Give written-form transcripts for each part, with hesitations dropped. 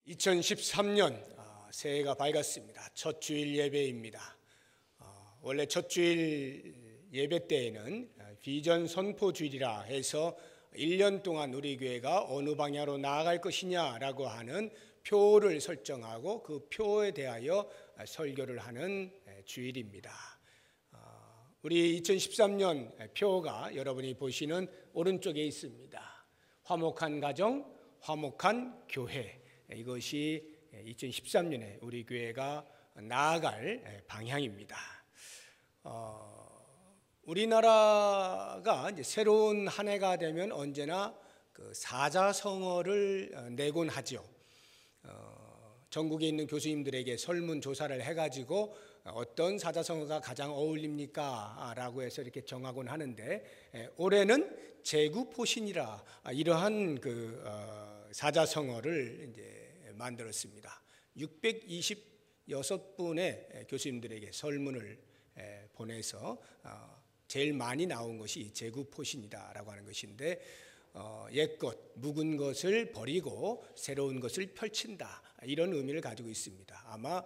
2013년 새해가 밝았습니다. 첫 주일 예배입니다. 원래 첫 주일 예배 때에는 비전 선포 주일이라 해서 1년 동안 우리 교회가 어느 방향으로 나아갈 것이냐라고 하는 표를 설정하고 그 표에 대하여 설교를 하는 주일입니다. 우리 2013년 표가 여러분이 보시는 오른쪽에 있습니다. 화목한 가정, 화목한 교회. 이것이 2013년에 우리 교회가 나아갈 방향입니다. 우리나라가 이제 새로운 한 해가 되면 언제나 그 사자성어를 내곤 하죠. 전국에 있는 교수님들에게 설문조사를 해가지고 어떤 사자성어가 가장 어울립니까? 라고 해서 이렇게 정하곤 하는데, 올해는 제구포신이라 이러한 그 사자성어를 이제 만들었습니다. 626분의 교수님들에게 설문을 보내서 제일 많이 나온 것이 제구포신이다라고 하는 것인데, 옛것 묵은 것을 버리고 새로운 것을 펼친다, 이런 의미를 가지고 있습니다. 아마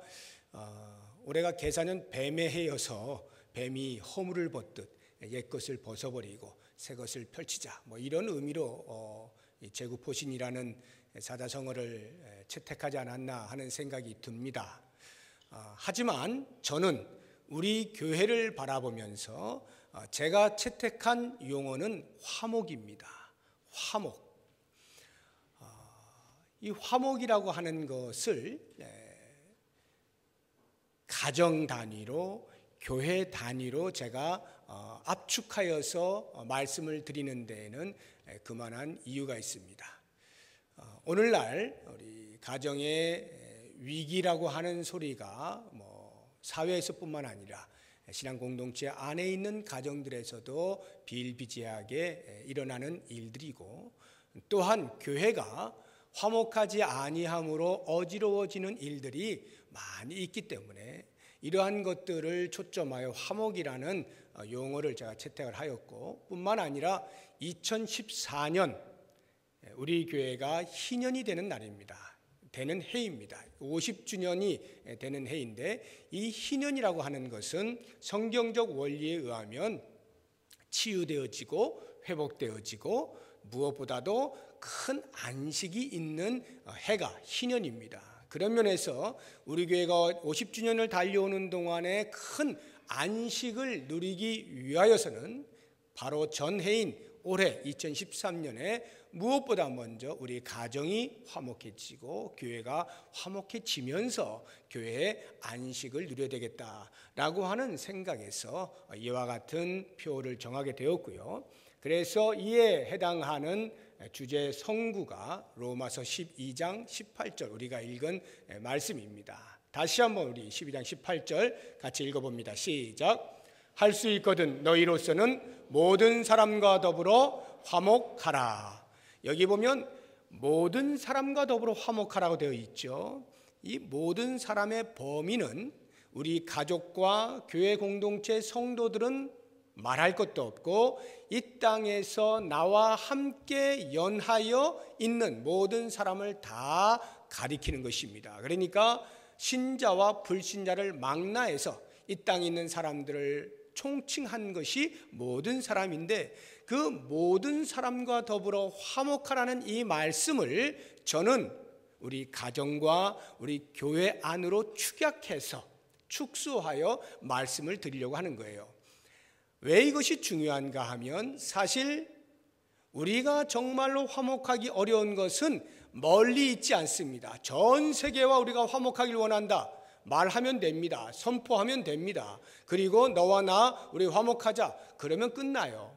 올해가 계산은 뱀의 해여서 뱀이 허물을 벗듯 옛것을 벗어버리고 새것을 펼치자, 뭐 이런 의미로 제구포신이라는 사자성어를 채택하지 않았나 하는 생각이 듭니다. 하지만 저는 우리 교회를 바라보면서 제가 채택한 용어는 화목입니다. 화목. 이 화목이라고 하는 것을 가정 단위로, 교회 단위로 제가 압축하여서 말씀을 드리는 데에는 그만한 이유가 있습니다. 오늘날 우리 가정의 위기라고 하는 소리가 뭐 사회에서뿐만 아니라 신앙 공동체 안에 있는 가정들에서도 비일비재하게 일어나는 일들이고, 또한 교회가 화목하지 아니함으로 어지러워지는 일들이 많이 있기 때문에 이러한 것들을 초점하여 화목이라는 용어를 제가 채택을 하였고, 뿐만 아니라 2014년 우리 교회가 희년이 되는 날입니다. 되는 해입니다. 50주년이 되는 해인데, 이 희년이라고 하는 것은 성경적 원리에 의하면 치유되어지고 회복되어지고 무엇보다도 큰 안식이 있는 해가 희년입니다. 그런 면에서 우리 교회가 50주년을 달려오는 동안에 큰 안식을 누리기 위하여서는 바로 전해인 올해 2013년에 무엇보다 먼저 우리 가정이 화목해지고 교회가 화목해지면서 교회의 안식을 누려야 되겠다라고 하는 생각에서 이와 같은 표를 정하게 되었고요. 그래서 이에 해당하는 주제 성구가 로마서 12장 18절 우리가 읽은 말씀입니다. 다시 한번 우리 12장 18절 같이 읽어봅니다. 시작. 할 수 있거든 너희로서는 모든 사람과 더불어 화목하라. 여기 보면 모든 사람과 더불어 화목하라고 되어 있죠. 이 모든 사람의 범위는 우리 가족과 교회 공동체 성도들은 말할 것도 없고, 이 땅에서 나와 함께 연하여 있는 모든 사람을 다 가리키는 것입니다. 그러니까 신자와 불신자를 망라해서 이 땅에 있는 사람들을 총칭한 것이 모든 사람인데, 그 모든 사람과 더불어 화목하라는 이 말씀을 저는 우리 가정과 우리 교회 안으로 축약해서 축소하여 말씀을 드리려고 하는 거예요. 왜 이것이 중요한가 하면, 사실 우리가 정말로 화목하기 어려운 것은 멀리 있지 않습니다. 전 세계와 우리가 화목하길 원한다. 말하면 됩니다. 선포하면 됩니다. 그리고 너와 나 우리 화목하자. 그러면 끝나요.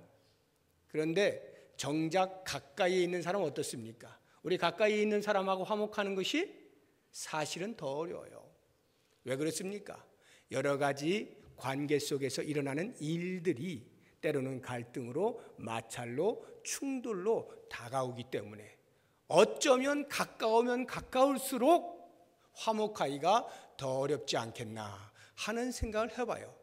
그런데 정작 가까이에 있는 사람은 어떻습니까? 우리 가까이에 있는 사람하고 화목하는 것이 사실은 더 어려워요. 왜 그렇습니까? 여러 가지 관계 속에서 일어나는 일들이 때로는 갈등으로, 마찰로, 충돌로 다가오기 때문에 어쩌면 가까우면 가까울수록 화목하기가 더 어렵지 않겠나 하는 생각을 해봐요.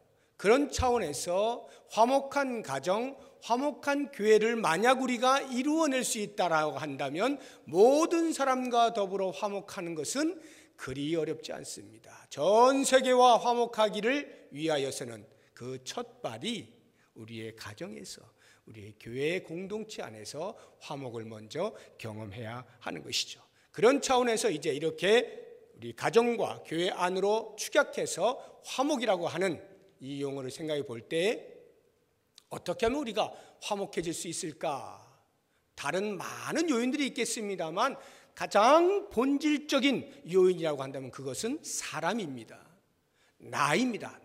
그런 차원에서 화목한 가정, 화목한 교회를 만약 우리가 이루어낼 수 있다라고 한다면 모든 사람과 더불어 화목하는 것은 그리 어렵지 않습니다. 전 세계와 화목하기를 위하여서는 그 첫발이 우리의 가정에서, 우리의 교회의 공동체 안에서 화목을 먼저 경험해야 하는 것이죠. 그런 차원에서 이제 이렇게 우리 가정과 교회 안으로 축약해서 화목이라고 하는 이 용어를 생각해 볼 때 어떻게 하면 우리가 화목해질 수 있을까? 다른 많은 요인들이 있겠습니다만 가장 본질적인 요인이라고 한다면 그것은 사람입니다. 나입니다.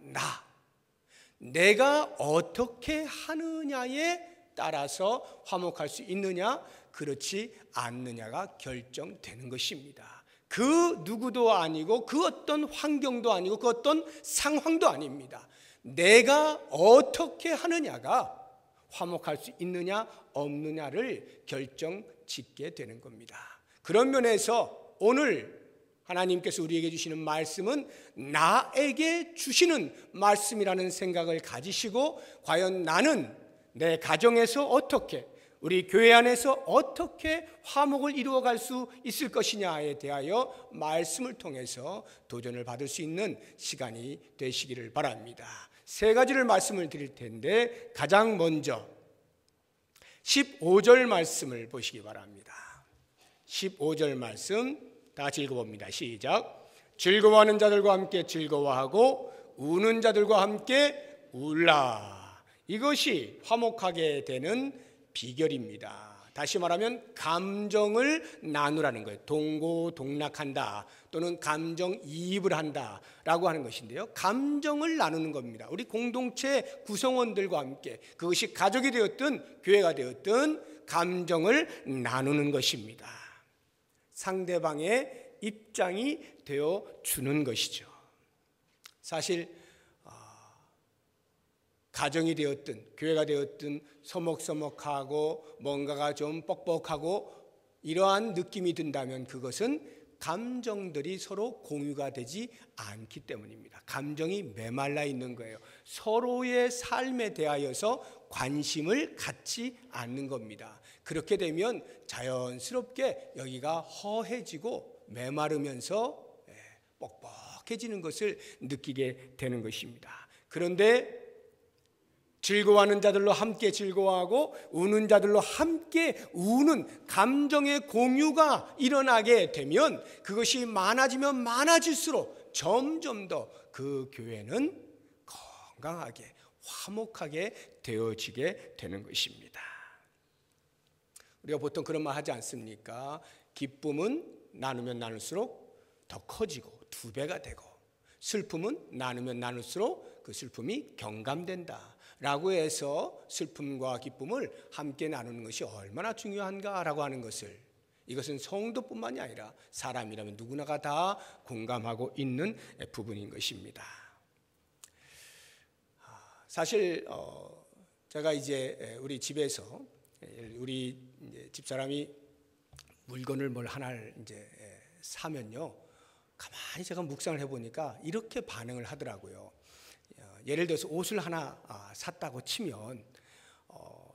내가 어떻게 하느냐에 따라서 화목할 수 있느냐, 그렇지 않느냐가 결정되는 것입니다. 그 누구도 아니고 그 어떤 환경도 아니고 그 어떤 상황도 아닙니다. 내가 어떻게 하느냐가 화목할 수 있느냐 없느냐를 결정짓게 되는 겁니다. 그런 면에서 오늘 하나님께서 우리에게 주시는 말씀은 나에게 주시는 말씀이라는 생각을 가지시고 과연 나는 내 가정에서 어떻게, 우리 교회 안에서 어떻게 화목을 이루어갈 수 있을 것이냐에 대하여 말씀을 통해서 도전을 받을 수 있는 시간이 되시기를 바랍니다. 세 가지를 말씀을 드릴 텐데 가장 먼저 15절 말씀을 보시기 바랍니다. 15절 말씀 다 같이 읽어봅니다. 시작. 즐거워하는 자들과 함께 즐거워하고 우는 자들과 함께 울라. 이것이 화목하게 되는 비결입니다. 다시 말하면 감정을 나누라는 거예요. 동고동락한다 또는 감정이입을 한다라고 하는 것인데요. 감정을 나누는 겁니다. 우리 공동체 구성원들과 함께 그것이 가족이 되었든 교회가 되었든 감정을 나누는 것입니다. 상대방의 입장이 되어 주는 것이죠. 사실 가정이 되었든 교회가 되었든 서먹서먹하고 뭔가가 좀 뻑뻑하고 이러한 느낌이 든다면 그것은 감정들이 서로 공유가 되지 않기 때문입니다. 감정이 메말라 있는 거예요. 서로의 삶에 대하여서 관심을 갖지 않는 겁니다. 그렇게 되면 자연스럽게 여기가 허해지고 메마르면서 뻑뻑해지는 것을 느끼게 되는 것입니다. 그런데 즐거워하는 자들로 함께 즐거워하고 우는 자들로 함께 우는 감정의 공유가 일어나게 되면 그것이 많아지면 많아질수록 점점 더 그 교회는 건강하게 화목하게 되어지게 되는 것입니다. 우리가 보통 그런 말 하지 않습니까? 기쁨은 나누면 나눌수록 더 커지고 2배가 되고 슬픔은 나누면 나눌수록 그 슬픔이 경감된다 라고 해서 슬픔과 기쁨을 함께 나누는 것이 얼마나 중요한가라고 하는 것을, 이것은 성도뿐만이 아니라 사람이라면 누구나가 다 공감하고 있는 부분인 것입니다. 사실 제가 이제 우리 집에서 우리 집사람이 물건을 뭘 하나를 이제 사면요, 가만히 제가 묵상을 해보니까 이렇게 반응을 하더라고요. 예를 들어서 옷을 하나 샀다고 치면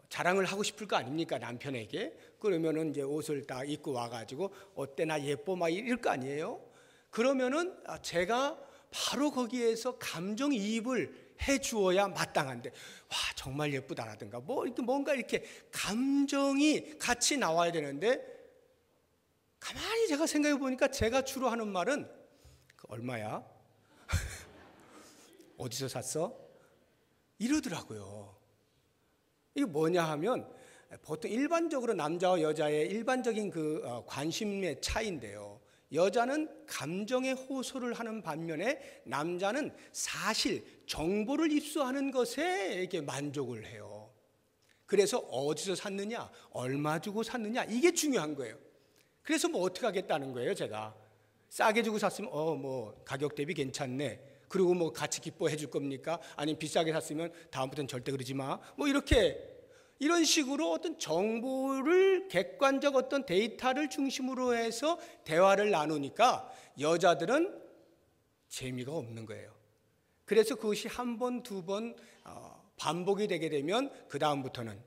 자랑을 하고 싶을 거 아닙니까, 남편에게. 그러면은 이제 옷을 딱 입고 와가지고 어때 나 예뻐 막 이럴 거 아니에요. 그러면은 제가 바로 거기에서 감정이입을 해주어야 마땅한데, 와 정말 예쁘다라든가 뭐 이렇게 뭔가 이렇게 감정이 같이 나와야 되는데, 가만히 제가 생각해 보니까 제가 주로 하는 말은 얼마야? 어디서 샀어? 이러더라고요. 이게 뭐냐 하면 보통 일반적으로 남자와 여자의 일반적인 그 관심의 차이인데요. 여자는 감정의 호소를 하는 반면에 남자는 사실 정보를 입수하는 것에 이렇게 만족을 해요. 그래서 어디서 샀느냐, 얼마 주고 샀느냐, 이게 중요한 거예요. 그래서 뭐 어떻게 하겠다는 거예요, 제가. 싸게 주고 샀으면 뭐 가격 대비 괜찮네. 그리고 뭐 같이 기뻐해 줄 겁니까? 아니면 비싸게 샀으면 다음부터는 절대 그러지 마. 뭐 이런 식으로 어떤 정보를, 객관적 어떤 데이터를 중심으로 해서 대화를 나누니까 여자들은 재미가 없는 거예요. 그래서 그것이 한 번, 두 번 반복이 되게 되면 그 다음부터는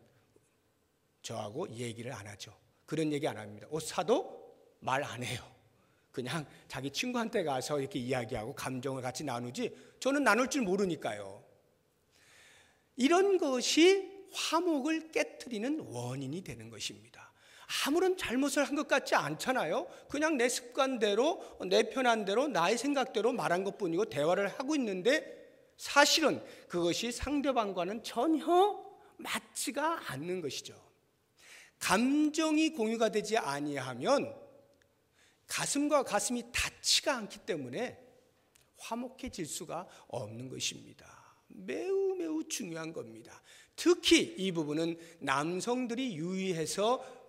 저하고 얘기를 안 하죠. 그런 얘기 안 합니다. 옷 사도 말 안 해요. 그냥 자기 친구한테 가서 이렇게 이야기하고 감정을 같이 나누지 저는 나눌 줄 모르니까요. 이런 것이 화목을 깨트리는 원인이 되는 것입니다. 아무런 잘못을 한 것 같지 않잖아요. 그냥 내 습관대로 내 편한 대로 나의 생각대로 말한 것뿐이고 대화를 하고 있는데 사실은 그것이 상대방과는 전혀 맞지가 않는 것이죠. 감정이 공유가 되지 아니하면 가슴과 가슴이 닿지가 않기 때문에 화목해질 수가 없는 것입니다. 매우 매우 중요한 겁니다. 특히 이 부분은 남성들이 유의해서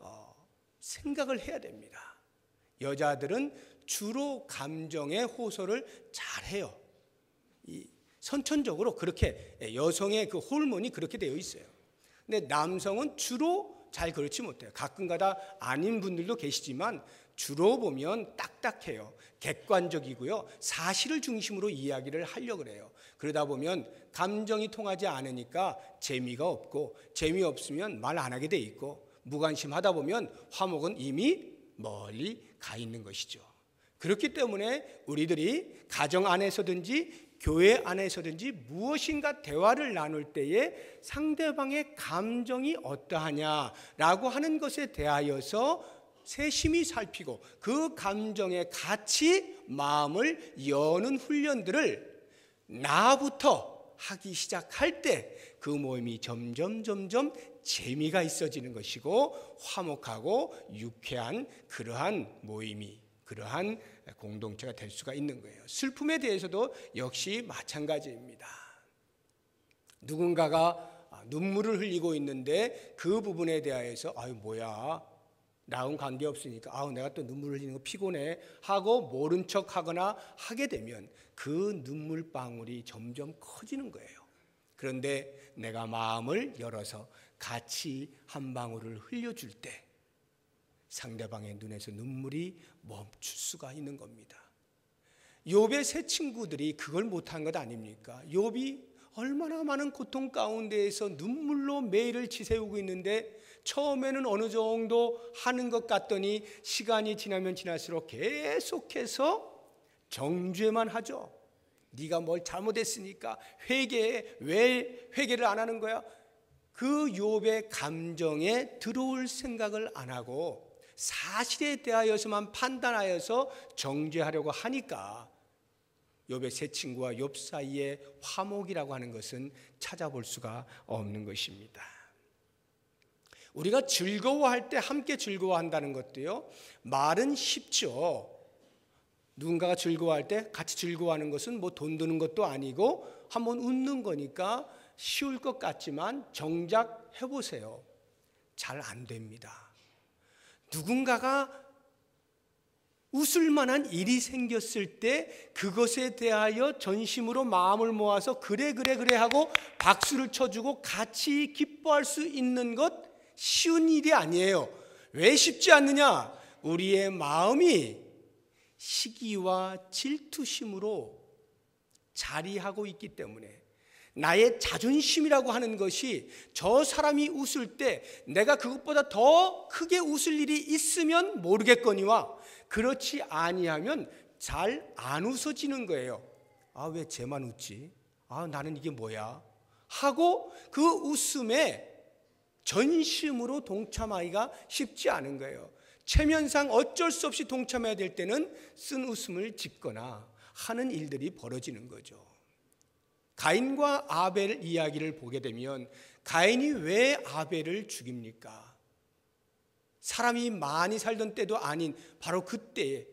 생각을 해야 됩니다. 여자들은 주로 감정의 호소를 잘해요. 선천적으로 그렇게 여성의 그 호르몬이 그렇게 되어 있어요. 근데 남성은 주로 잘 그렇지 못해요. 가끔가다 아닌 분들도 계시지만 주로 보면 딱딱해요. 객관적이고요. 사실을 중심으로 이야기를 하려고 그래요. 그러다 보면 감정이 통하지 않으니까 재미가 없고 재미없으면 말 안 하게 돼 있고 무관심하다 보면 화목은 이미 멀리 가 있는 것이죠. 그렇기 때문에 우리들이 가정 안에서든지 교회 안에서든지 무엇인가 대화를 나눌 때에 상대방의 감정이 어떠하냐라고 하는 것에 대하여서 세심히 살피고 그 감정에 같이 마음을 여는 훈련들을 나부터 하기 시작할 때 그 모임이 점점 재미가 있어지는 것이고 화목하고 유쾌한 그러한 모임이 그러한 공동체가 될 수가 있는 거예요. 슬픔에 대해서도 역시 마찬가지입니다. 누군가가 눈물을 흘리고 있는데 그 부분에 대해서 아유 뭐야 나하고는 관계없으니까 내가 또 눈물 흘리는 거 피곤해 하고 모른 척하거나 하게 되면 그 눈물방울이 점점 커지는 거예요. 그런데 내가 마음을 열어서 같이 한 방울을 흘려줄 때 상대방의 눈에서 눈물이 멈출 수가 있는 겁니다. 욥의 세 친구들이 그걸 못한 것 아닙니까? 욥이 얼마나 많은 고통 가운데에서 눈물로 매일을 지새우고 있는데 처음에는 어느 정도 하는 것 같더니 시간이 지나면 지날수록 계속해서 정죄만 하죠. 네가 뭘 잘못했으니까 회개해. 왜 회개를 안 하는 거야? 그 욥의 감정에 들어올 생각을 안 하고 사실에 대하여서만 판단하여서 정죄하려고 하니까 욥의 세 친구와 욥 사이의 화목이라고 하는 것은 찾아볼 수가 없는 것입니다. 우리가 즐거워할 때 함께 즐거워한다는 것도요, 말은 쉽죠. 누군가가 즐거워할 때 같이 즐거워하는 것은 뭐 돈 드는 것도 아니고 한번 웃는 거니까 쉬울 것 같지만 정작 해보세요. 잘 안 됩니다. 누군가가 웃을 만한 일이 생겼을 때 그것에 대하여 전심으로 마음을 모아서 그래 하고 박수를 쳐주고 같이 기뻐할 수 있는 것 쉬운 일이 아니에요. 왜 쉽지 않느냐? 우리의 마음이 시기와 질투심으로 자리하고 있기 때문에 나의 자존심이라고 하는 것이 저 사람이 웃을 때 내가 그것보다 더 크게 웃을 일이 있으면 모르겠거니와 그렇지 아니하면 잘 안 웃어지는 거예요. 왜 쟤만 웃지? 나는 이게 뭐야? 하고 그 웃음에 전심으로 동참하기가 쉽지 않은 거예요. 체면상 어쩔 수 없이 동참해야 될 때는 쓴 웃음을 짓거나 하는 일들이 벌어지는 거죠. 가인과 아벨 이야기를 보게 되면 가인이 왜 아벨을 죽입니까? 사람이 많이 살던 때도 아닌 바로 그때에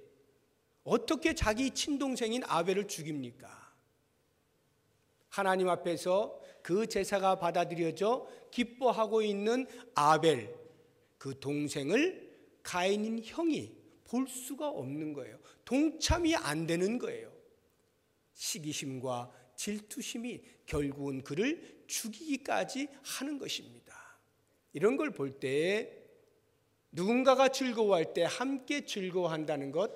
어떻게 자기 친동생인 아벨을 죽입니까? 하나님 앞에서 그 제사가 받아들여져 기뻐하고 있는 아벨, 그 동생을 가인인 형이 볼 수가 없는 거예요. 동참이 안 되는 거예요. 시기심과 질투심이 결국은 그를 죽이기까지 하는 것입니다. 이런 걸 볼 때 누군가가 즐거워할 때 함께 즐거워한다는 것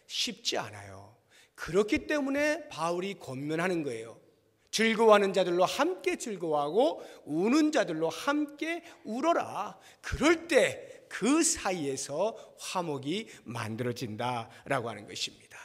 쉽지 않아요. 그렇기 때문에 바울이 권면하는 거예요. 즐거워하는 자들로 함께 즐거워하고 우는 자들로 함께 울어라. 그럴 때 그 사이에서 화목이 만들어진다라고 하는 것입니다.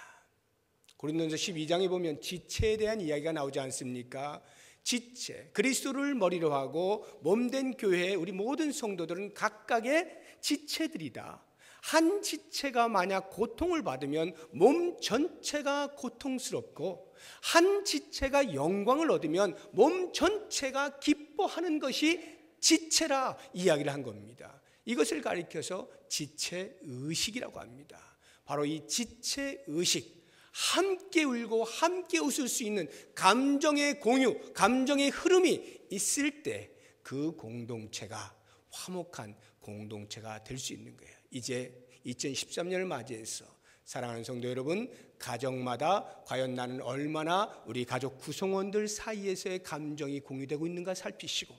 고린도전서 12장에 보면 지체에 대한 이야기가 나오지 않습니까? 지체, 그리스도를 머리로 하고 몸된 교회의 우리 모든 성도들은 각각의 지체들이다. 한 지체가 만약 고통을 받으면 몸 전체가 고통스럽고, 한 지체가 영광을 얻으면 몸 전체가 기뻐하는 것이 지체라 이야기를 한 겁니다. 이것을 가리켜서 지체의식이라고 합니다. 바로 이 지체의식, 함께 울고 함께 웃을 수 있는 감정의 공유, 감정의 흐름이 있을 때 그 공동체가 화목한 공동체가 될 수 있는 거예요. 이제 2013년을 맞이해서 사랑하는 성도 여러분, 가정마다 과연 나는 얼마나 우리 가족 구성원들 사이에서의 감정이 공유되고 있는가 살피시고,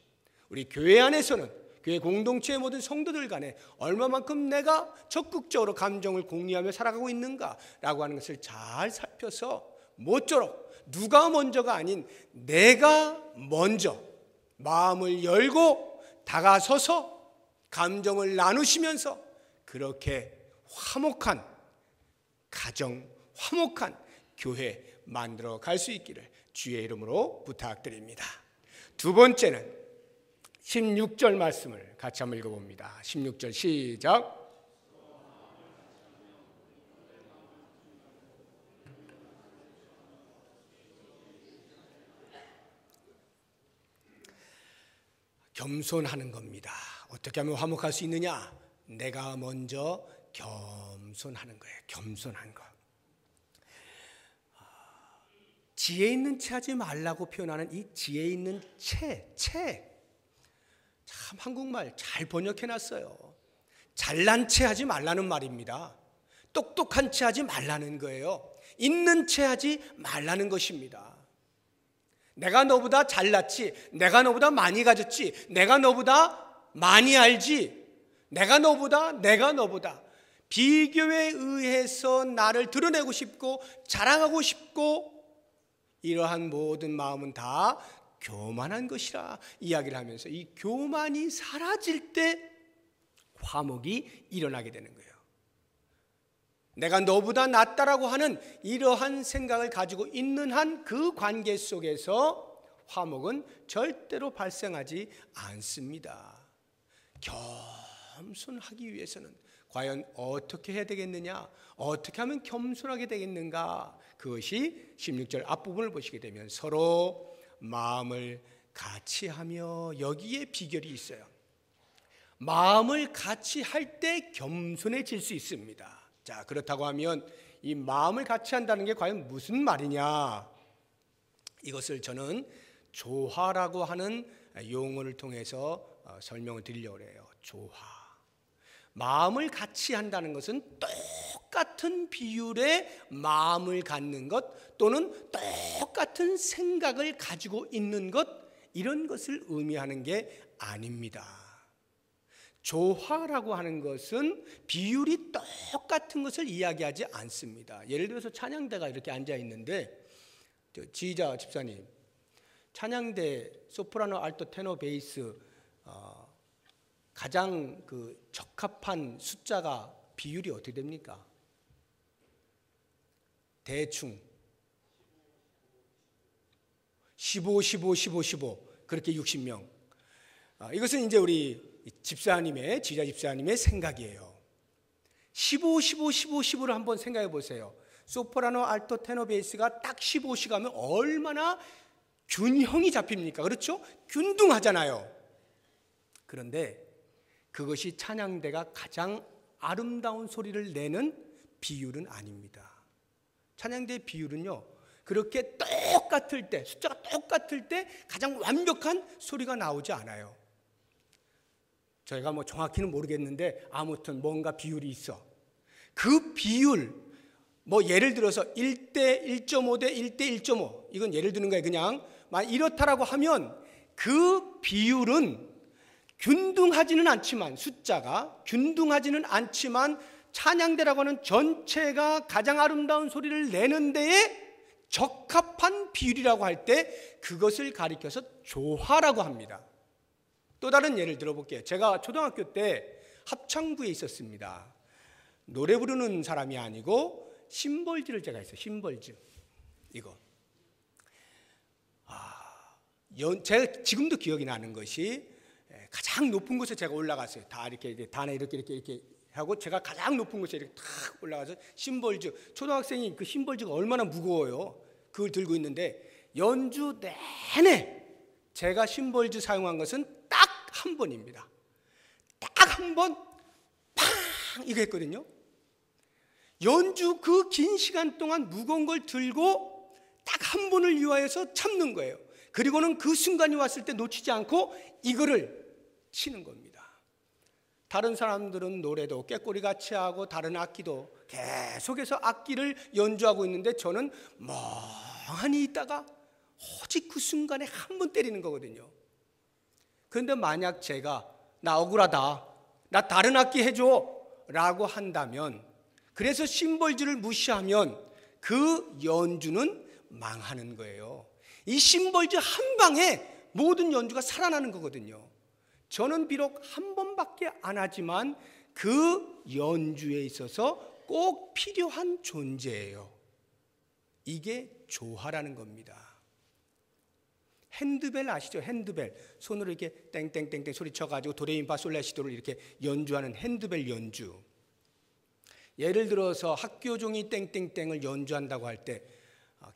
우리 교회 안에서는 교회 공동체의 모든 성도들 간에 얼마만큼 내가 적극적으로 감정을 공유하며 살아가고 있는가라고 하는 것을 잘 살펴서 모쪼록 누가 먼저가 아닌 내가 먼저 마음을 열고 다가서서 감정을 나누시면서 그렇게 화목한 가정, 화목한 교회 만들어 갈 수 있기를 주의 이름으로 부탁드립니다. 두 번째는 16절 말씀을 같이 한번 읽어봅니다. 16절 시작. 겸손하는 겁니다. 어떻게 하면 화목할 수 있느냐? 내가 먼저 겸손하는 거예요. 겸손한 거. 지혜 있는 채 하지 말라고 표현하는 이 지혜 있는 채. 참 한국말 잘 번역해놨어요. 잘난 채 하지 말라는 말입니다. 똑똑한 채 하지 말라는 거예요. 있는 채 하지 말라는 것입니다. 내가 너보다 잘났지, 내가 너보다 많이 가졌지, 내가 너보다 많이 알지, 내가 너보다 비교에 의해서 나를 드러내고 싶고 자랑하고 싶고, 이러한 모든 마음은 다 교만한 것이라 이야기를 하면서 이 교만이 사라질 때 화목이 일어나게 되는 거예요. 내가 너보다 낫다라고 하는 이러한 생각을 가지고 있는 한 그 관계 속에서 화목은 절대로 발생하지 않습니다. 겸손하기 위해서는 과연 어떻게 해야 되겠느냐? 어떻게 하면 겸손하게 되겠는가? 그것이 16절 앞부분을 보시게 되면 서로 마음을 같이 하며, 여기에 비결이 있어요. 마음을 같이 할 때 겸손해질 수 있습니다. 자, 그렇다고 하면 이 마음을 같이 한다는 게 과연 무슨 말이냐? 이것을 저는 조화라고 하는 용어를 통해서 설명을 드리려고 해요. 조화. 마음을 같이 한다는 것은 똑같은 비율의 마음을 갖는 것, 또는 똑같은 생각을 가지고 있는 것, 이런 것을 의미하는 게 아닙니다. 조화라고 하는 것은 비율이 똑같은 것을 이야기하지 않습니다. 예를 들어서 찬양대가 이렇게 앉아 있는데, 지휘자 집사님, 찬양대 소프라노, 알토, 테너, 베이스 가장 적합한 숫자가 비율이 어떻게 됩니까? 대충 15 그렇게 60명. 이것은 이제 우리 집사님의, 지휘자 집사님의 생각이에요. 15를 한번 생각해 보세요. 소프라노, 알토, 테너, 베이스가 딱 15씩 하면 얼마나 균형이 잡힙니까? 그렇죠? 균등하잖아요. 그런데 그것이 찬양대가 가장 아름다운 소리를 내는 비율은 아닙니다. 찬양대의 비율은요, 그렇게 똑같을 때, 숫자가 똑같을 때 가장 완벽한 소리가 나오지 않아요. 저희가 뭐 정확히는 모르겠는데 아무튼 뭔가 비율이 있어. 그 비율, 뭐 예를 들어서 1대 1.5 대 1대 1.5, 이건 예를 드는 거예요. 그냥 이렇다라고 하면 그 비율은 균등하지는 않지만, 숫자가 균등하지는 않지만 찬양대라고 하는 전체가 가장 아름다운 소리를 내는 데에 적합한 비율이라고 할 때 그것을 가리켜서 조화라고 합니다. 또 다른 예를 들어볼게요. 제가 초등학교 때 합창부에 있었습니다. 노래 부르는 사람이 아니고 심벌지를 제가 했어요. 심벌지 이거. 제가 지금도 기억이 나는 것이 가장 높은 곳에 제가 올라갔어요. 다 이렇게 단에 이렇게 하고 제가 가장 높은 곳에 이렇게 탁 올라가서 심벌주, 초등학생이 그 심벌주가 얼마나 무거워요. 그걸 들고 있는데 연주 내내 제가 심벌주 사용한 것은 딱 한 번입니다. 딱 한 번 팡 이거 했거든요. 연주 그 긴 시간 동안 무거운 걸 들고 딱 한 번을 위하여서 참는 거예요. 그리고는 그 순간이 왔을 때 놓치지 않고 이거를 치는 겁니다. 다른 사람들은 노래도 꾀꼬리같이 하고 다른 악기도 계속해서 악기를 연주하고 있는데 저는 멍하니 있다가 오직 그 순간에 한 번 때리는 거거든요. 그런데 만약 제가 나 억울하다, 나 다른 악기 해줘 라고 한다면, 그래서 심벌주를 무시하면 그 연주는 망하는 거예요. 이 심벌주 한 방에 모든 연주가 살아나는 거거든요. 저는 비록 한 번밖에 안 하지만 그 연주에 있어서 꼭 필요한 존재예요. 이게 조화라는 겁니다. 핸드벨 아시죠? 핸드벨. 손으로 이렇게 땡땡땡땡 소리 쳐가지고 도레미파 솔라시도를 이렇게 연주하는 핸드벨 연주. 예를 들어서 학교종이 땡땡땡을 연주한다고 할 때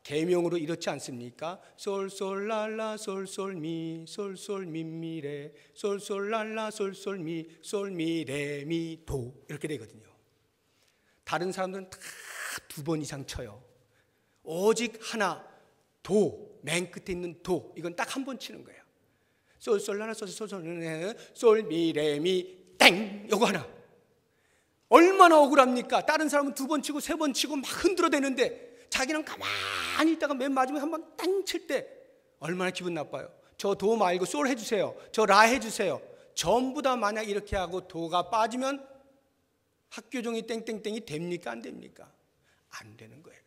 계명으로 이렇지 않습니까? 솔솔랄라 솔솔미 솔솔미미레 솔솔랄라 솔솔미 솔미레미 도 이렇게 되거든요. 다른 사람들은 다 2번 이상 쳐요. 오직 하나 도, 맨 끝에 있는 도, 이건 딱 한 번 치는 거예요. 솔솔랄라 솔솔솔 솔미레미 땡 요거 하나. 얼마나 억울합니까? 다른 사람은 2번 치고 3번 치고 막 흔들어대는데 자기는 가만히 있다가 맨 마지막에 한 번 땅 칠 때 얼마나 기분 나빠요. 저 도 말고 솔 해주세요. 저 라 해주세요. 전부 다 만약 이렇게 하고 도가 빠지면 학교종이 땡땡땡이 됩니까? 안 됩니까? 안 되는 거예요.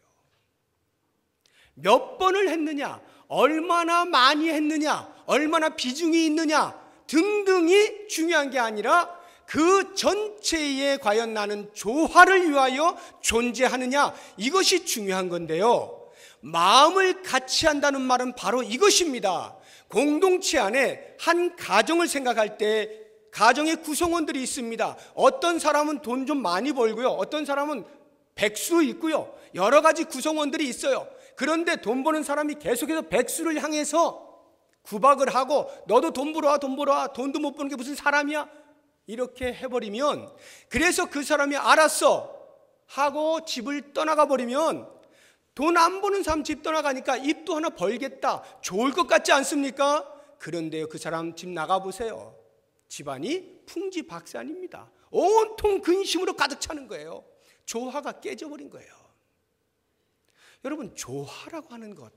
몇 번을 했느냐, 얼마나 많이 했느냐, 얼마나 비중이 있느냐 등등이 중요한 게 아니라 그 전체에 과연 나는 조화를 위하여 존재하느냐, 이것이 중요한 건데요. 마음을 같이 한다는 말은 바로 이것입니다. 공동체 안에 한 가정을 생각할 때 가정의 구성원들이 있습니다. 어떤 사람은 돈 좀 많이 벌고요, 어떤 사람은 백수 있고요, 여러 가지 구성원들이 있어요. 그런데 돈 버는 사람이 계속해서 백수를 향해서 구박을 하고 너도 돈 벌어와 돈 벌어와, 돈도 못 버는 게 무슨 사람이야, 이렇게 해버리면, 그래서 그 사람이 알았어 하고 집을 떠나가 버리면, 돈 안 버는 사람 집 떠나가니까 입도 하나 벌겠다, 좋을 것 같지 않습니까? 그런데요, 그 사람 집 나가보세요. 집안이 풍지박산입니다. 온통 근심으로 가득 차는 거예요. 조화가 깨져버린 거예요. 여러분, 조화라고 하는 것,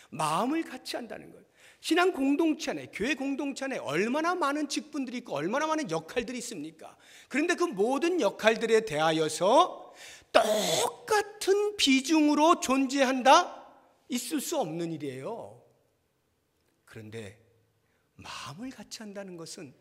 마음을 같이 한다는 것, 신앙 공동체 안에, 교회 공동체 안에 얼마나 많은 직분들이 있고 얼마나 많은 역할들이 있습니까? 그런데 그 모든 역할들에 대하여서 똑같은 비중으로 존재한다? 있을 수 없는 일이에요. 그런데 마음을 같이 한다는 것은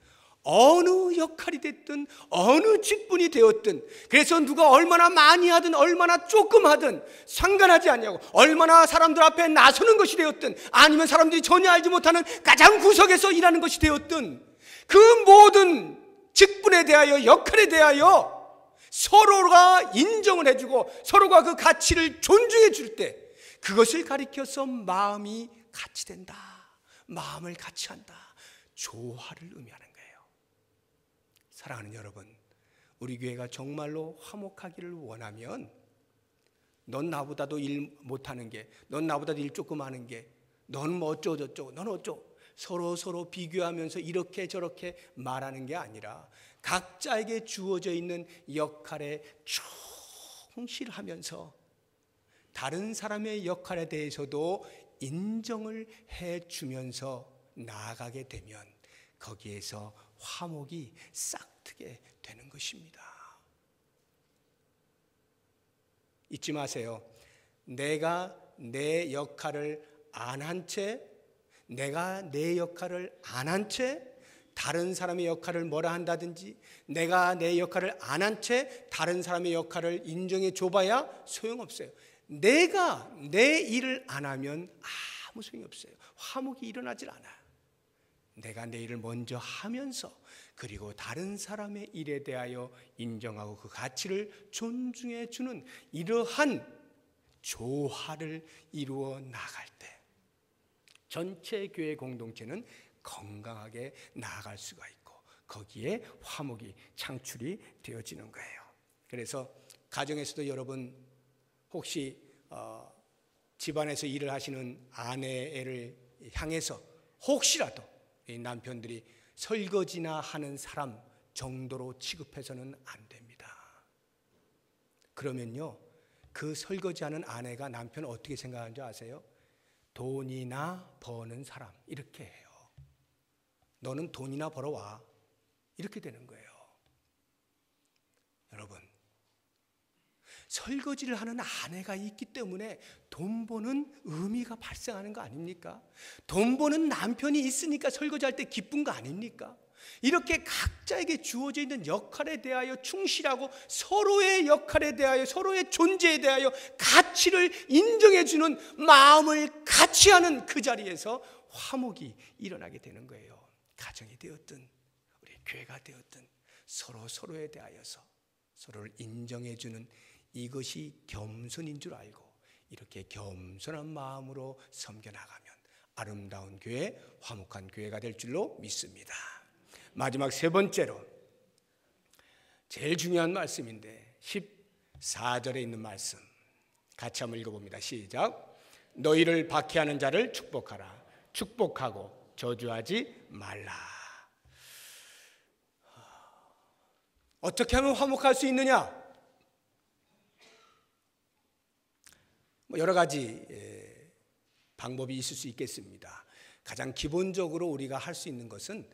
어느 역할이 됐든 어느 직분이 되었든, 그래서 누가 얼마나 많이 하든 얼마나 조금 하든 상관하지 않냐고, 얼마나 사람들 앞에 나서는 것이 되었든 아니면 사람들이 전혀 알지 못하는 가장 구석에서 일하는 것이 되었든, 그 모든 직분에 대하여, 역할에 대하여 서로가 인정을 해주고 서로가 그 가치를 존중해 줄 때, 그것을 가리켜서 마음이 같이 된다, 마음을 같이 한다, 조화를 의미하는 거예요. 사랑하는 여러분, 우리 교회가 정말로 화목하기를 원하면, 넌 나보다도 일 못하는 게, 넌 나보다도 일 조금 하는 게, 넌 뭐 어쩌고 저쩌고, 넌 어쩌고, 서로 비교하면서 이렇게 저렇게 말하는 게 아니라 각자에게 주어져 있는 역할에 충실하면서 다른 사람의 역할에 대해서도 인정을 해주면서 나아가게 되면 거기에서 화목이 싹트게 되는 것입니다. 잊지 마세요. 내가 내 역할을 안 한 채, 내가 내 역할을 안 한 채 다른 사람의 역할을 뭐라 한다든지, 내가 내 역할을 안 한 채 다른 사람의 역할을 인정해 줘봐야 소용없어요. 내가 내 일을 안 하면 아무 소용이 없어요. 화목이 일어나질 않아요. 내가 내 일을 먼저 하면서, 그리고 다른 사람의 일에 대하여 인정하고 그 가치를 존중해 주는 이러한 조화를 이루어 나갈 때 전체 교회 공동체는 건강하게 나아갈 수가 있고, 거기에 화목이 창출이 되어지는 거예요. 그래서 가정에서도 여러분 혹시 집안에서 일을 하시는 아내를 향해서 혹시라도 이 남편들이 설거지나 하는 사람 정도로 취급해서는 안 됩니다. 그러면요, 그 설거지하는 아내가 남편을 어떻게 생각하는 줄 아세요? 돈이나 버는 사람, 이렇게 해요. 너는 돈이나 벌어와, 이렇게 되는 거예요. 여러분, 설거지를 하는 아내가 있기 때문에 돈 버는 의미가 발생하는 거 아닙니까? 돈 버는 남편이 있으니까 설거지할 때 기쁜 거 아닙니까? 이렇게 각자에게 주어져 있는 역할에 대하여 충실하고, 서로의 역할에 대하여, 서로의 존재에 대하여 가치를 인정해 주는 마음을 같이 하는 그 자리에서 화목이 일어나게 되는 거예요. 가정이 되었든 우리 교회가 되었든 서로에 대하여서 서로를 인정해 주는, 이것이 겸손인 줄 알고 이렇게 겸손한 마음으로 섬겨나가면 아름다운 교회, 화목한 교회가 될 줄로 믿습니다. 마지막 세 번째로, 제일 중요한 말씀인데 14절에 있는 말씀 같이 한번 읽어봅니다. 시작. 너희를 박해하는 자를 축복하라. 축복하고 저주하지 말라. 어떻게 하면 화목할 수 있느냐? 여러 가지 방법이 있을 수 있겠습니다. 가장 기본적으로 우리가 할 수 있는 것은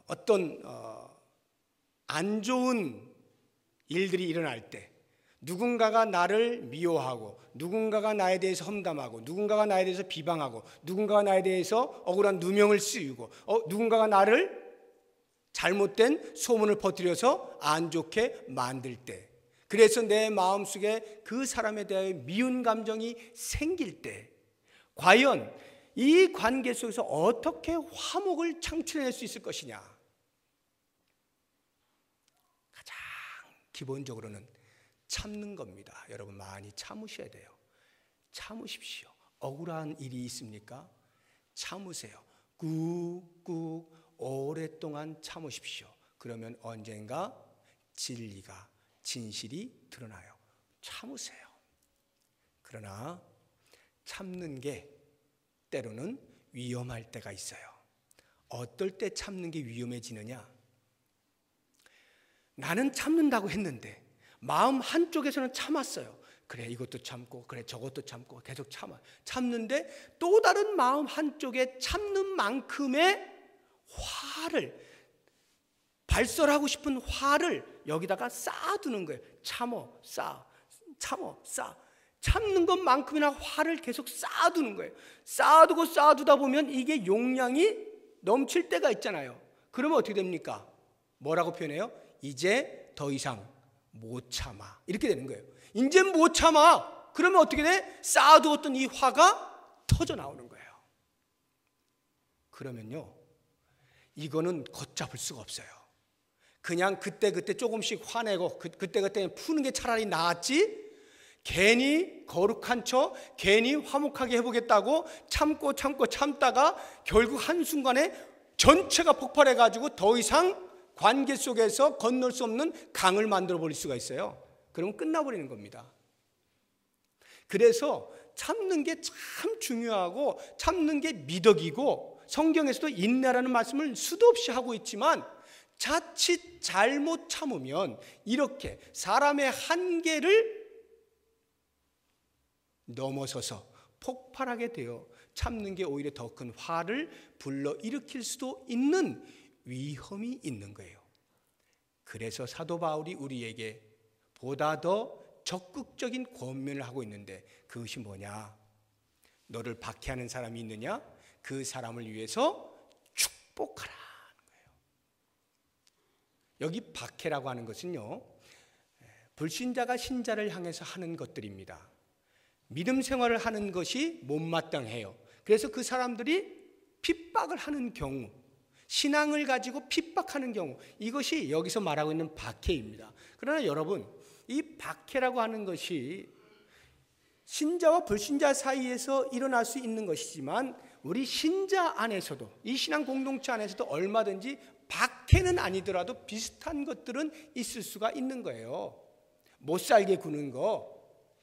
어떤 안 좋은 일들이 일어날 때, 누군가가 나를 미워하고, 누군가가 나에 대해서 험담하고, 누군가가 나에 대해서 비방하고, 누군가가 나에 대해서 억울한 누명을 씌우고, 누군가가 나를 잘못된 소문을 퍼뜨려서 안 좋게 만들 때, 그래서 내 마음속에 그 사람에 대하여 미운 감정이 생길 때, 과연 이 관계 속에서 어떻게 화목을 창출해낼 수 있을 것이냐? 가장 기본적으로는 참는 겁니다. 여러분 많이 참으셔야 돼요. 참으십시오. 억울한 일이 있습니까? 참으세요. 꾹꾹 오랫동안 참으십시오. 그러면 언젠가 진리가, 진실이 드러나요. 참으세요. 그러나 참는 게 때로는 위험할 때가 있어요. 어떨 때 참는 게 위험해지느냐? 나는 참는다고 했는데 마음 한쪽에서는 참았어요. 그래, 이것도 참고, 그래, 저것도 참고, 계속 참는데 또 다른 마음 한쪽에 참는 만큼의 화를, 발설하고 싶은 화를 여기다가 쌓아두는 거예요. 참는 것만큼이나 화를 계속 쌓아두는 거예요. 쌓아두다 보면 이게 용량이 넘칠 때가 있잖아요. 그러면 어떻게 됩니까? 뭐라고 표현해요? 이제 더 이상 못 참아, 이렇게 되는 거예요. 이제 못 참아. 그러면 어떻게 돼? 쌓아두었던 이 화가 터져 나오는 거예요. 그러면요, 이거는 걷잡을 수가 없어요. 그냥 그때 조금씩 화내고 그때 푸는 게 차라리 나았지, 괜히 거룩한 척, 괜히 화목하게 해보겠다고 참다가 결국 한순간에 전체가 폭발해가지고 더 이상 관계 속에서 건널 수 없는 강을 만들어 버릴 수가 있어요. 그러면 끝나버리는 겁니다. 그래서 참는 게 참 중요하고, 참는 게 미덕이고, 성경에서도 인내라는 말씀을 수도 없이 하고 있지만, 자칫 잘못 참으면 이렇게 사람의 한계를 넘어서서 폭발하게 되어 참는 게 오히려 더 큰 화를 불러일으킬 수도 있는 위험이 있는 거예요. 그래서 사도 바울이 우리에게 보다 더 적극적인 권면을 하고 있는데, 그것이 뭐냐? 너를 박해하는 사람이 있느냐? 그 사람을 위해서 축복하라 하는 거예요. 여기 박해라고 하는 것은요, 불신자가 신자를 향해서 하는 것들입니다. 믿음 생활을 하는 것이 못마땅해요. 그래서 그 사람들이 핍박을 하는 경우, 신앙을 가지고 핍박하는 경우, 이것이 여기서 말하고 있는 박해입니다. 그러나 여러분, 이 박해라고 하는 것이 신자와 불신자 사이에서 일어날 수 있는 것이지만 우리 신자 안에서도, 이 신앙 공동체 안에서도 얼마든지 박해는 아니더라도 비슷한 것들은 있을 수가 있는 거예요. 못 살게 구는 거,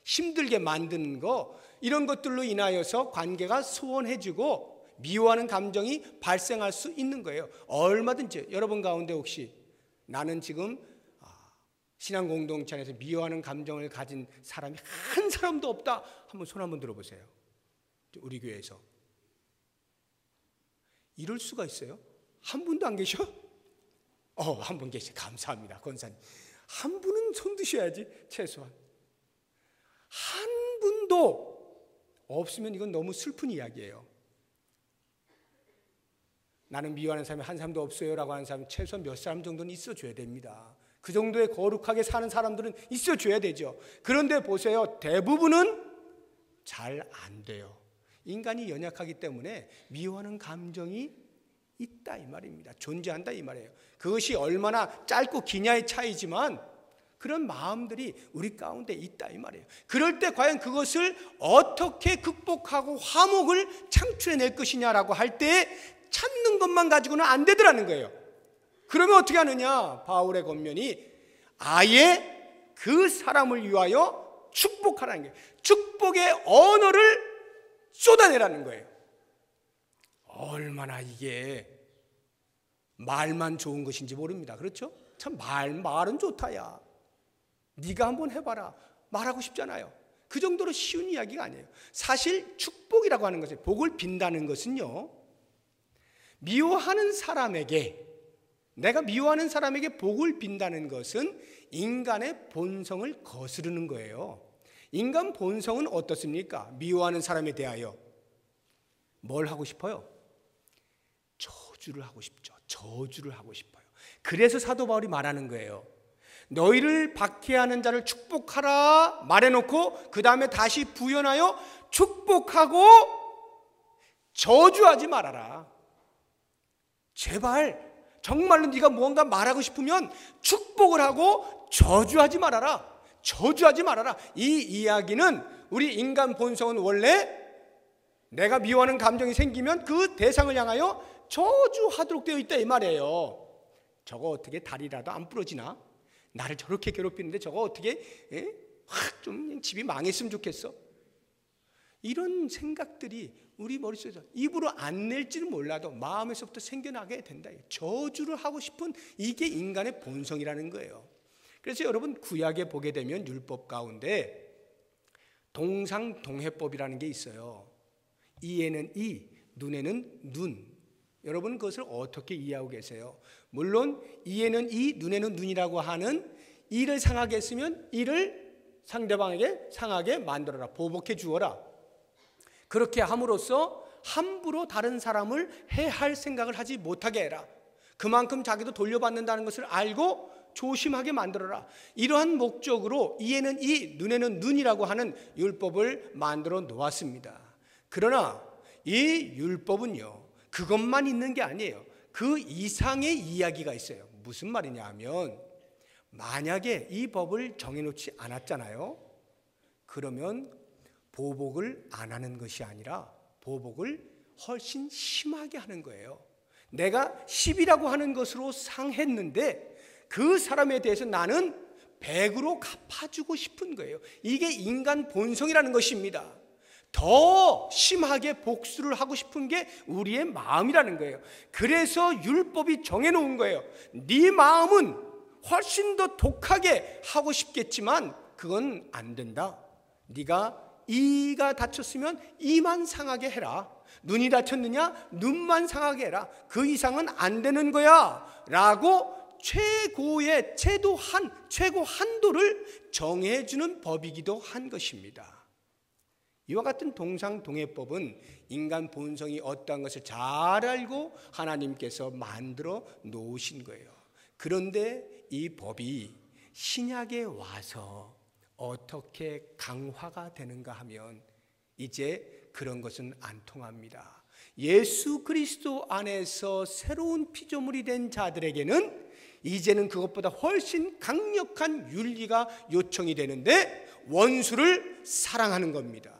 힘들게 만드는 거, 이런 것들로 인하여서 관계가 소원해지고 미워하는 감정이 발생할 수 있는 거예요. 얼마든지. 여러분 가운데 혹시 나는 지금 신앙 공동체 안에서 미워하는 감정을 가진 사람이 한 사람도 없다, 한번 손 한번 들어보세요. 우리 교회에서 이럴 수가 있어요? 한 분도 안 계셔? 한 분 계시. 감사합니다, 권사님. 한 분은 손 드셔야지. 최소한 한 분도 없으면 이건 너무 슬픈 이야기예요. 나는 미워하는 사람이 한 사람도 없어요 라고 하는 사람은 최소한 몇 사람 정도는 있어줘야 됩니다. 그 정도의 거룩하게 사는 사람들은 있어줘야 되죠. 그런데 보세요, 대부분은 잘 안 돼요. 인간이 연약하기 때문에 미워하는 감정이 있다 이 말입니다. 존재한다 이 말이에요. 그것이 얼마나 짧고 기냐의 차이지만 그런 마음들이 우리 가운데 있다 이 말이에요. 그럴 때 과연 그것을 어떻게 극복하고 화목을 창출해낼 것이냐라고 할 때 찾는 것만 가지고는 안 되더라는 거예요. 그러면 어떻게 하느냐? 바울의 권면이 아예 그 사람을 위하여 축복하라는 거예요. 축복의 언어를 쏟아내라는 거예요. 얼마나 이게 말만 좋은 것인지 모릅니다. 그렇죠? 참 말은 좋다 야. 네가 한번 해봐라. 말하고 싶잖아요. 그 정도로 쉬운 이야기가 아니에요. 사실 축복이라고 하는 것은, 복을 빈다는 것은요, 미워하는 사람에게, 내가 미워하는 사람에게 복을 빈다는 것은 인간의 본성을 거스르는 거예요. 인간 본성은 어떻습니까? 미워하는 사람에 대하여 뭘 하고 싶어요? 저주를 하고 싶죠. 저주를 하고 싶어요. 그래서 사도 바울이 말하는 거예요. 너희를 박해하는 자를 축복하라 말해놓고 그 다음에 다시 부연하여 축복하고 저주하지 말아라. 제발 정말로 네가 무언가 말하고 싶으면 축복을 하고 저주하지 말아라. 저주하지 말아라. 이 이야기는 우리 인간 본성은 원래 내가 미워하는 감정이 생기면 그 대상을 향하여 저주하도록 되어 있다 이 말이에요. 저거 어떻게 다리라도 안 부러지나? 나를 저렇게 괴롭히는데 저거 어떻게 확 좀 집이 망했으면 좋겠어. 이런 생각들이 우리 머릿속에서 입으로 안 낼지는 몰라도 마음에서부터 생겨나게 된다. 저주를 하고 싶은 이게 인간의 본성이라는 거예요. 그래서 여러분 구약에 보게 되면 율법 가운데 동상동해법이라는 게 있어요. 이에는 이, 눈에는 눈. 여러분 그것을 어떻게 이해하고 계세요? 물론 이에는 이, 눈에는 눈이라고 하는 이를 상하게 했으면 이를 상대방에게 상하게 만들어라. 보복해 주어라. 그렇게 함으로써 함부로 다른 사람을 해할 생각을 하지 못하게 해라. 그만큼 자기도 돌려받는다는 것을 알고 조심하게 만들어라. 이러한 목적으로 이에는 이, 눈에는 눈이라고 하는 율법을 만들어 놓았습니다. 그러나 이 율법은요, 그것만 있는 게 아니에요. 그 이상의 이야기가 있어요. 무슨 말이냐 하면 만약에 이 법을 정해놓지 않았잖아요. 그러면 보복을 안 하는 것이 아니라 보복을 훨씬 심하게 하는 거예요. 내가 10이라고 하는 것으로 상했는데 그 사람에 대해서 나는 100으로 갚아주고 싶은 거예요. 이게 인간 본성이라는 것입니다. 더 심하게 복수를 하고 싶은 게 우리의 마음이라는 거예요. 그래서 율법이 정해놓은 거예요. 네 마음은 훨씬 더 독하게 하고 싶겠지만 그건 안 된다. 네가 이가 다쳤으면 이만 상하게 해라. 눈이 다쳤느냐? 눈만 상하게 해라. 그 이상은 안 되는 거야 라고 최고의 최고 한도를 정해주는 법이기도 한 것입니다. 이와 같은 동상동해법은 인간 본성이 어떠한 것을 잘 알고 하나님께서 만들어 놓으신 거예요. 그런데 이 법이 신약에 와서 어떻게 강화가 되는가 하면 이제 그런 것은 안 통합니다. 예수 그리스도 안에서 새로운 피조물이 된 자들에게는 이제는 그것보다 훨씬 강력한 윤리가 요청이 되는데, 원수를 사랑하는 겁니다.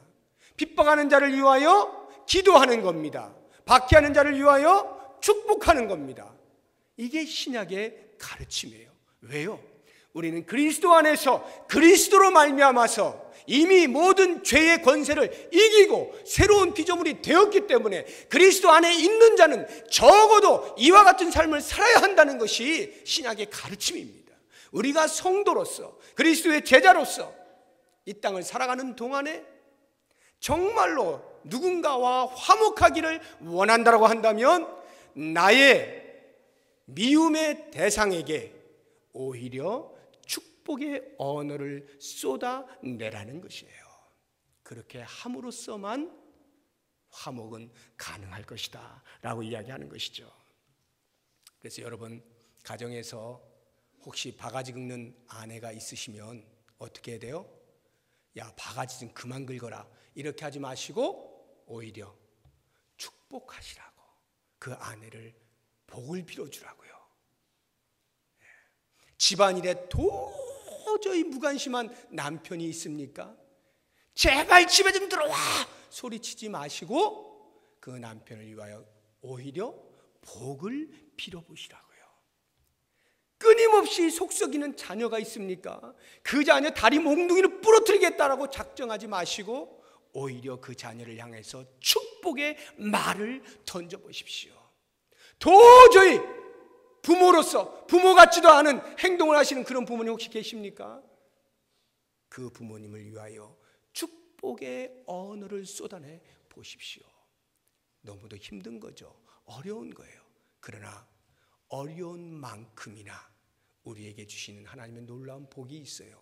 핍박하는 자를 위하여 기도하는 겁니다. 박해하는 자를 위하여 축복하는 겁니다. 이게 신약의 가르침이에요. 왜요? 우리는 그리스도 안에서 그리스도로 말미암아서 이미 모든 죄의 권세를 이기고 새로운 피조물이 되었기 때문에 그리스도 안에 있는 자는 적어도 이와 같은 삶을 살아야 한다는 것이 신약의 가르침입니다. 우리가 성도로서 그리스도의 제자로서 이 땅을 살아가는 동안에 정말로 누군가와 화목하기를 원한다고 한다면 나의 미움의 대상에게 오히려 축복의 언어를 쏟아내라는 것이에요. 그렇게 함으로써만 화목은 가능할 것이다 라고 이야기하는 것이죠. 그래서 여러분, 가정에서 혹시 바가지 긁는 아내가 있으시면 어떻게 해야 돼요? 야, 바가지 좀 그만 긁어라, 이렇게 하지 마시고 오히려 축복하시라고, 그 아내를 복을 빌어주라고요. 집안일에 도저히 무관심한 남편이 있습니까? 제발 집에 좀 들어와! 소리치지 마시고 그 남편을 위하여 오히려 복을 빌어보시라고요. 끊임없이 속썩이는 자녀가 있습니까? 그 자녀 다리 몽둥이를 부러뜨리겠다라고 작정하지 마시고 오히려 그 자녀를 향해서 축복의 말을 던져보십시오. 도저히 부모로서 부모 같지도 않은 행동을 하시는 그런 부모님 혹시 계십니까? 그 부모님을 위하여 축복의 언어를 쏟아내 보십시오. 너무도 힘든 거죠. 어려운 거예요. 그러나 어려운 만큼이나 우리에게 주시는 하나님의 놀라운 복이 있어요.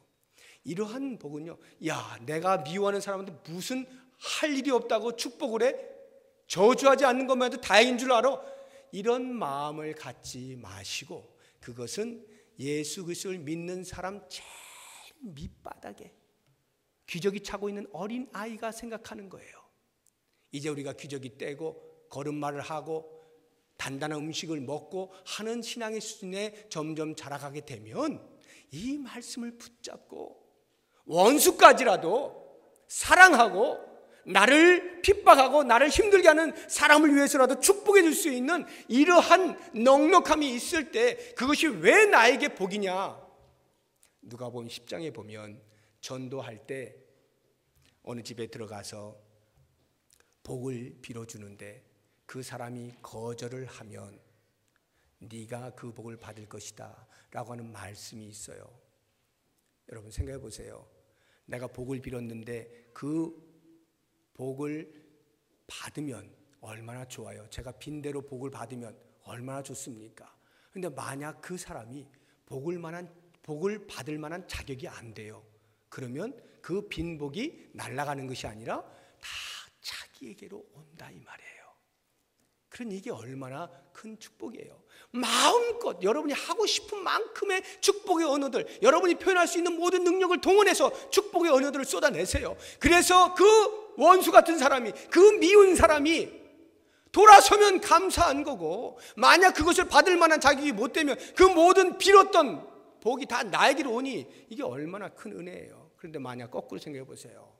이러한 복은요, 야, 내가 미워하는 사람한테 무슨 할 일이 없다고 축복을 해? 저주하지 않는 것만 해도 다행인 줄 알아? 이런 마음을 갖지 마시고, 그것은 예수 그리스도를 믿는 사람 제일 밑바닥에 기저귀 차고 있는 어린 아이가 생각하는 거예요. 이제 우리가 기저귀 떼고 걸음마를 하고 단단한 음식을 먹고 하는 신앙의 수준에 점점 자라가게 되면 이 말씀을 붙잡고 원수까지라도 사랑하고 나를 핍박하고 나를 힘들게 하는 사람을 위해서라도 축복해 줄 수 있는 이러한 넉넉함이 있을 때 그것이 왜 나에게 복이냐? 누가복음 10장에 보면 전도할 때 어느 집에 들어가서 복을 빌어주는데 그 사람이 거절을 하면 네가 그 복을 받을 것이다 라고 하는 말씀이 있어요. 여러분 생각해 보세요. 내가 복을 빌었는데 그 복을 받으면 얼마나 좋아요. 제가 빈대로 복을 받으면 얼마나 좋습니까? 그런데 만약 그 사람이 복을 받을 만한 자격이 안 돼요. 그러면 그 빈 복이 날아가는 것이 아니라 다 자기에게로 온다 이 말이에요. 그러니 이게 얼마나 큰 축복이에요. 마음껏 여러분이 하고 싶은 만큼의 축복의 언어들, 여러분이 표현할 수 있는 모든 능력을 동원해서 축복의 언어들을 쏟아내세요. 그래서 그 원수 같은 사람이, 그 미운 사람이 돌아서면 감사한 거고, 만약 그것을 받을 만한 자격이 못 되면 그 모든 빌었던 복이 다 나에게로 오니 이게 얼마나 큰 은혜예요. 그런데 만약 거꾸로 생각해 보세요.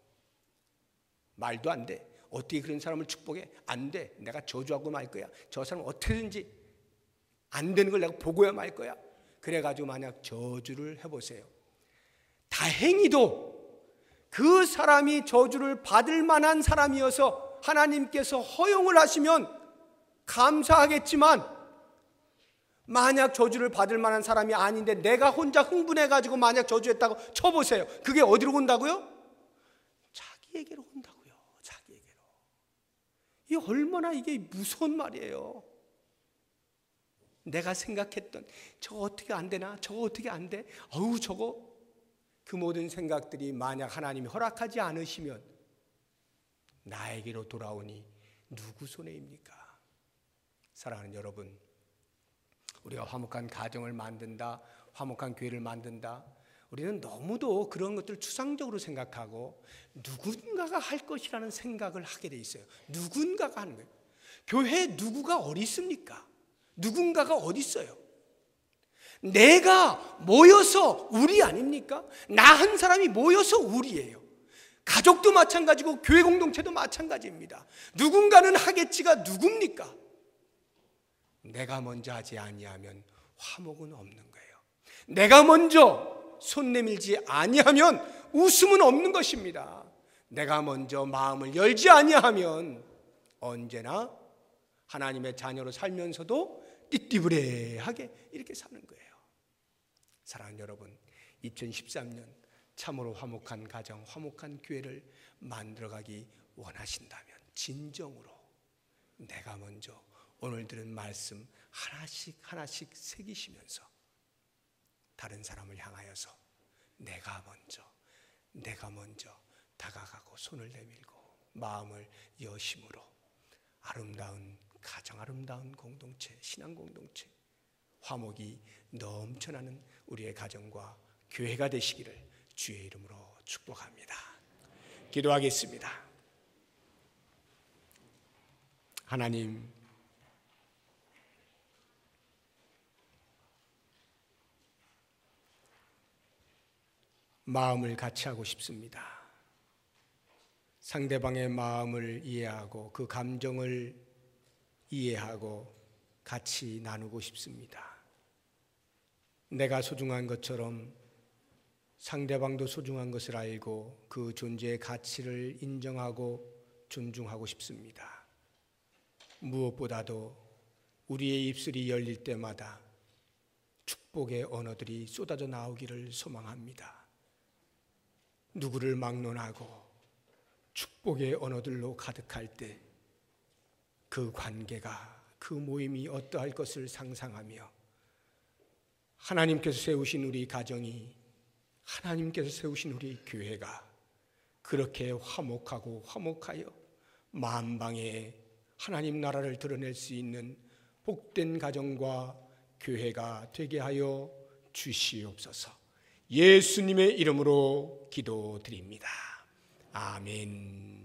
말도 안 돼. 어떻게 그런 사람을 축복해? 안 돼. 내가 저주하고 말 거야. 저 사람 어떻게든지 안 되는 걸 내가 보고야 말 거야. 그래가지고 만약 저주를 해보세요. 다행히도 그 사람이 저주를 받을 만한 사람이어서 하나님께서 허용을 하시면 감사하겠지만, 만약 저주를 받을 만한 사람이 아닌데 내가 혼자 흥분해가지고 만약 저주했다고 쳐보세요. 그게 어디로 온다고요? 자기에게로 온다고요. 자기에게로. 이게 얼마나 이게 무서운 말이에요. 내가 생각했던 저거 어떻게 안 되나? 저거 어떻게 안 돼? 어우 저거. 그 모든 생각들이 만약 하나님이 허락하지 않으시면 나에게로 돌아오니 누구 손해입니까? 사랑하는 여러분, 우리가 화목한 가정을 만든다, 화목한 교회를 만든다, 우리는 너무도 그런 것들을 추상적으로 생각하고 누군가가 할 것이라는 생각을 하게 돼 있어요. 누군가가 하는 거예요. 교회에 누구가 어디 있습니까? 누군가가 어디 있어요? 내가 모여서 우리 아닙니까? 나 한 사람이 모여서 우리예요. 가족도 마찬가지고 교회 공동체도 마찬가지입니다. 누군가는 하겠지가 누굽니까? 내가 먼저 하지 아니하면 화목은 없는 거예요. 내가 먼저 손 내밀지 아니하면 웃음은 없는 것입니다. 내가 먼저 마음을 열지 아니하면 언제나 하나님의 자녀로 살면서도 띠띠부레하게 이렇게 사는 거예요. 사랑하는 여러분, 2013년 참으로 화목한 가정, 화목한 교회를 만들어가기 원하신다면 진정으로 내가 먼저 오늘 들은 말씀 하나씩 하나씩 새기시면서 다른 사람을 향하여서 내가 먼저 다가가고 손을 내밀고 마음을 여심으로 아름다운 가정, 아름다운 공동체, 신앙 공동체, 화목이 넘쳐나는 우리의 가정과 교회가 되시기를 주의 이름으로 축복합니다. 기도하겠습니다. 하나님, 마음을 같이 하고 싶습니다. 상대방의 마음을 이해하고 그 감정을 이해하고 같이 나누고 싶습니다. 내가 소중한 것처럼 상대방도 소중한 것을 알고 그 존재의 가치를 인정하고 존중하고 싶습니다. 무엇보다도 우리의 입술이 열릴 때마다 축복의 언어들이 쏟아져 나오기를 소망합니다. 누구를 막론하고 축복의 언어들로 가득할 때 그 관계가, 그 모임이 어떠할 것을 상상하며 하나님께서 세우신 우리 가정이, 하나님께서 세우신 우리 교회가 그렇게 화목하고 화목하여 만방에 하나님 나라를 드러낼 수 있는 복된 가정과 교회가 되게 하여 주시옵소서. 예수님의 이름으로 기도드립니다. 아멘.